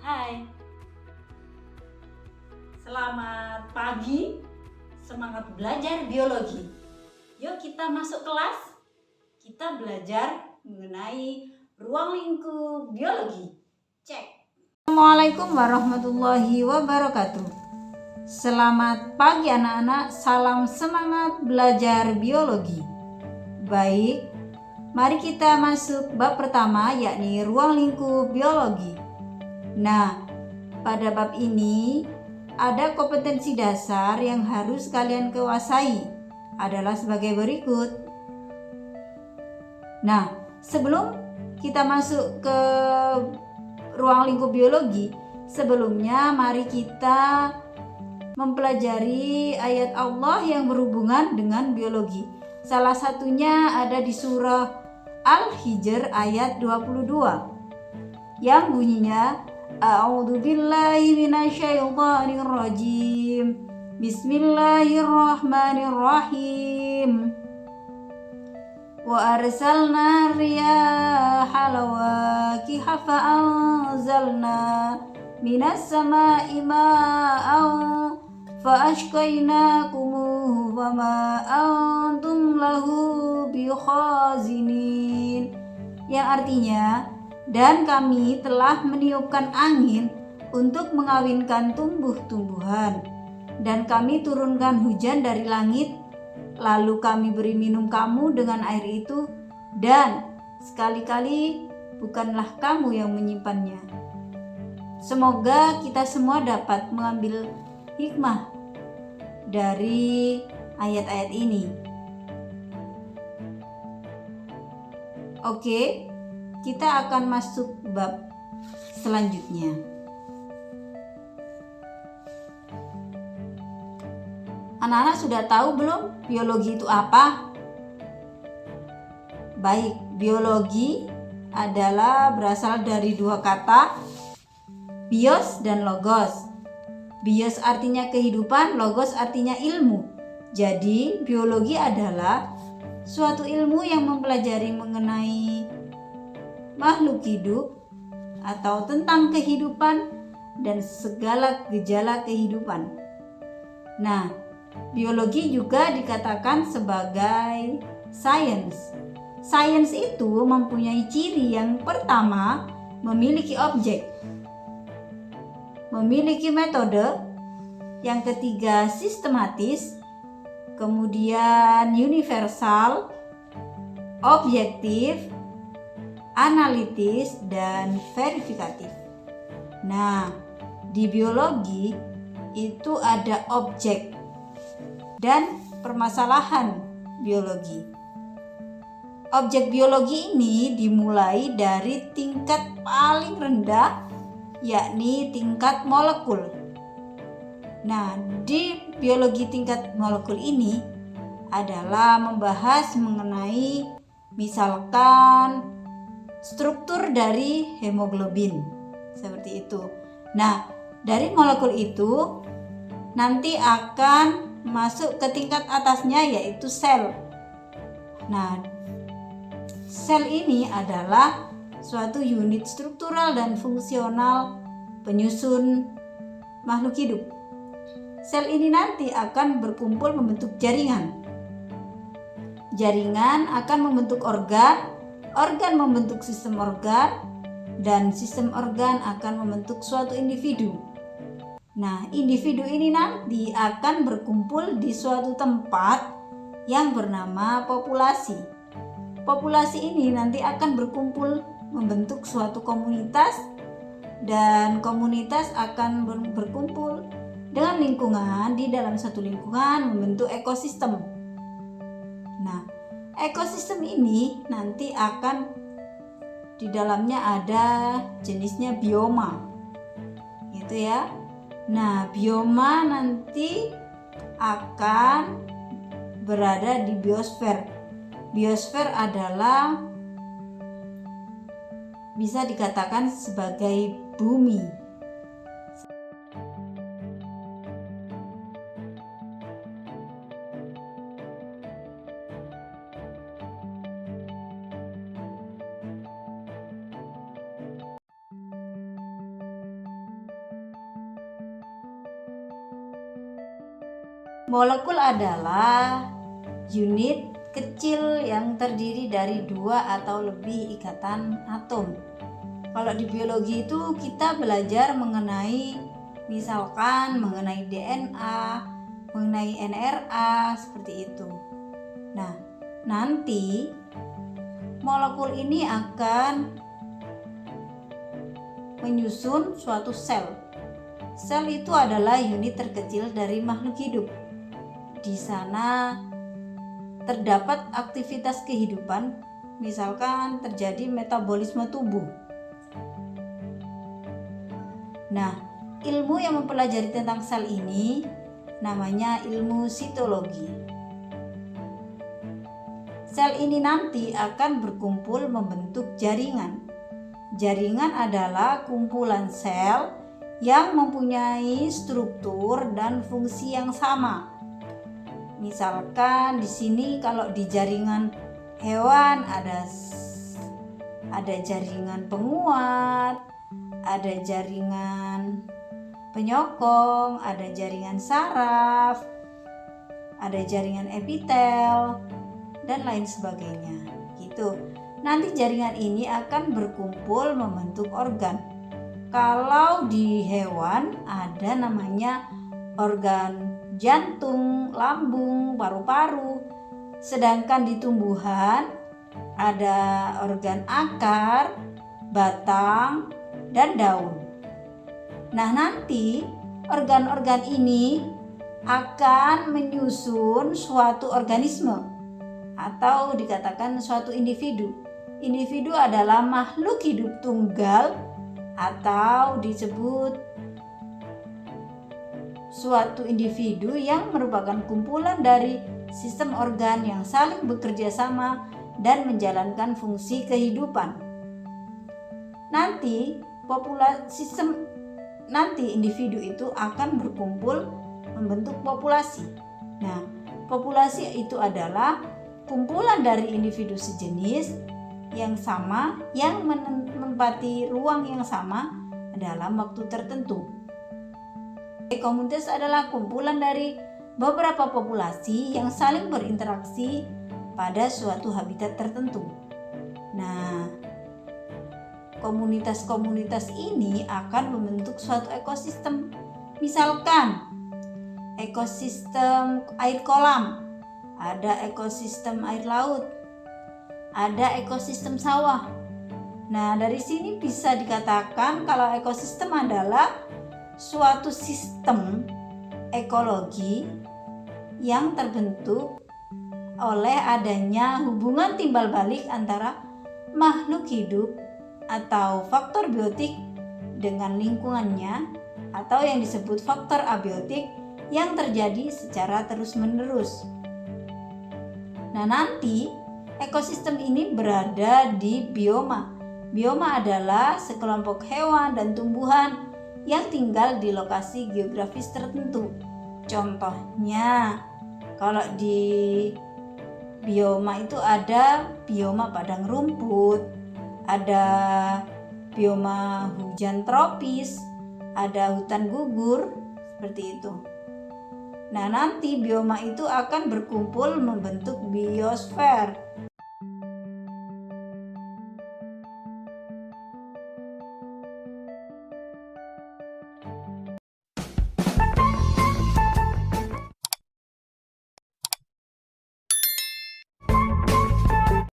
Hai, selamat pagi, semangat belajar biologi. Yuk kita masuk kelas, kita belajar mengenai ruang lingkup biologi. Cek. Assalamualaikum warahmatullahi wabarakatuh. Selamat pagi anak-anak, salam semangat belajar biologi. Baik, mari kita masuk bab pertama yakni ruang lingkup biologi. Nah, pada bab ini ada kompetensi dasar yang harus kalian kuasai adalah sebagai berikut. Nah, sebelum kita masuk ke ruang lingkup biologi, sebelumnya mari kita mempelajari ayat Allah yang berhubungan dengan biologi. Salah satunya ada di surah Al-Hijr ayat 22 yang bunyinya A'udzubillahi minasyaitonirrajim. Bismillahirrahmanirrahim. Wa arsalna riyaha lawaqiha fa'anzalna minas sama'i ma'an fa'ashqaynakumuhu wa ma antum lahu bikhazinin, yang artinya, dan kami telah meniupkan angin untuk mengawinkan tumbuh-tumbuhan, dan kami turunkan hujan dari langit, lalu kami beri minum kamu dengan air itu, dan sekali-kali bukanlah kamu yang menyimpannya. Semoga kita semua dapat mengambil hikmah dari ayat-ayat ini. Oke, kita akan masuk bab selanjutnya. Anak-anak sudah tahu belum biologi itu apa? Baik, biologi adalah berasal dari dua kata, bios dan logos. Bios artinya kehidupan, logos artinya ilmu. Jadi, biologi adalah suatu ilmu yang mempelajari mengenai makhluk hidup atau tentang kehidupan dan segala gejala kehidupan. Nah, biologi juga dikatakan sebagai sains. Sains itu mempunyai ciri yang pertama, memiliki objek, memiliki metode, yang ketiga sistematis, kemudian universal, objektif, analitis, dan verifikatif. Nah, di biologi itu ada objek dan permasalahan biologi. Objek biologi ini dimulai dari tingkat paling rendah, yakni tingkat molekul. Nah, di biologi tingkat molekul ini adalah membahas mengenai misalkan struktur dari hemoglobin, seperti itu. Nah, dari molekul itu nanti akan masuk ke tingkat atasnya yaitu sel. Nah, sel ini adalah suatu unit struktural dan fungsional penyusun makhluk hidup. Sel ini nanti akan berkumpul membentuk jaringan. Jaringan akan membentuk organ, organ membentuk sistem organ, dan sistem organ akan membentuk suatu individu. Nah, individu ini nanti akan berkumpul di suatu tempat yang bernama populasi. Populasi ini nanti akan berkumpul membentuk suatu komunitas, dan komunitas akan berkumpul dengan lingkungan. Di dalam satu lingkungan membentuk ekosistem. Nah, ekosistem ini nanti akan di dalamnya ada jenisnya bioma, gitu ya. Nah, bioma nanti akan berada di biosfer. Biosfer adalah bisa dikatakan sebagai bumi. Molekul adalah unit kecil yang terdiri dari 2 atau lebih ikatan atom. Kalau di biologi itu kita belajar mengenai misalkan mengenai DNA, mengenai NRA seperti itu. Nah, nanti molekul ini akan menyusun suatu sel. Sel itu adalah unit terkecil dari makhluk hidup. Di sana terdapat aktivitas kehidupan, misalkan terjadi metabolisme tubuh. Nah, ilmu yang mempelajari tentang sel ini namanya ilmu sitologi. Sel ini nanti akan berkumpul membentuk jaringan. Jaringan adalah kumpulan sel yang mempunyai struktur dan fungsi yang sama. Misalkan di sini kalau di jaringan hewan ada jaringan penguat, ada jaringan penyokong, ada jaringan saraf, ada jaringan epitel, dan lain sebagainya. Gitu. Nanti jaringan ini akan berkumpul membentuk organ. Kalau di hewan ada namanya organ jantung, lambung, paru-paru. Sedangkan di tumbuhan ada organ akar, batang, dan daun. Nah, nanti organ-organ ini akan menyusun suatu organisme atau dikatakan suatu individu. Individu adalah makhluk hidup tunggal atau disebut suatu individu yang merupakan kumpulan dari sistem organ yang saling bekerja sama dan menjalankan fungsi kehidupan. Nanti individu itu akan berkumpul membentuk populasi. Nah, populasi itu adalah kumpulan dari individu sejenis yang sama yang menempati ruang yang sama dalam waktu tertentu. Komunitas adalah kumpulan dari beberapa populasi yang saling berinteraksi pada suatu habitat tertentu. Nah, komunitas-komunitas ini akan membentuk suatu ekosistem. Misalkan ekosistem air kolam, ada ekosistem air laut, ada ekosistem sawah. Nah, dari sini bisa dikatakan kalau ekosistem adalah suatu sistem ekologi yang terbentuk oleh adanya hubungan timbal balik antara makhluk hidup atau faktor biotik dengan lingkungannya, atau yang disebut faktor abiotik yang terjadi secara terus-menerus. Nah, nanti ekosistem ini berada di bioma. Bioma adalah sekelompok hewan dan tumbuhan yang tinggal di lokasi geografis tertentu. Contohnya, kalau di bioma itu ada bioma padang rumput, ada bioma hujan tropis, ada hutan gugur, seperti itu. Nah, nanti bioma itu akan berkumpul membentuk biosfer.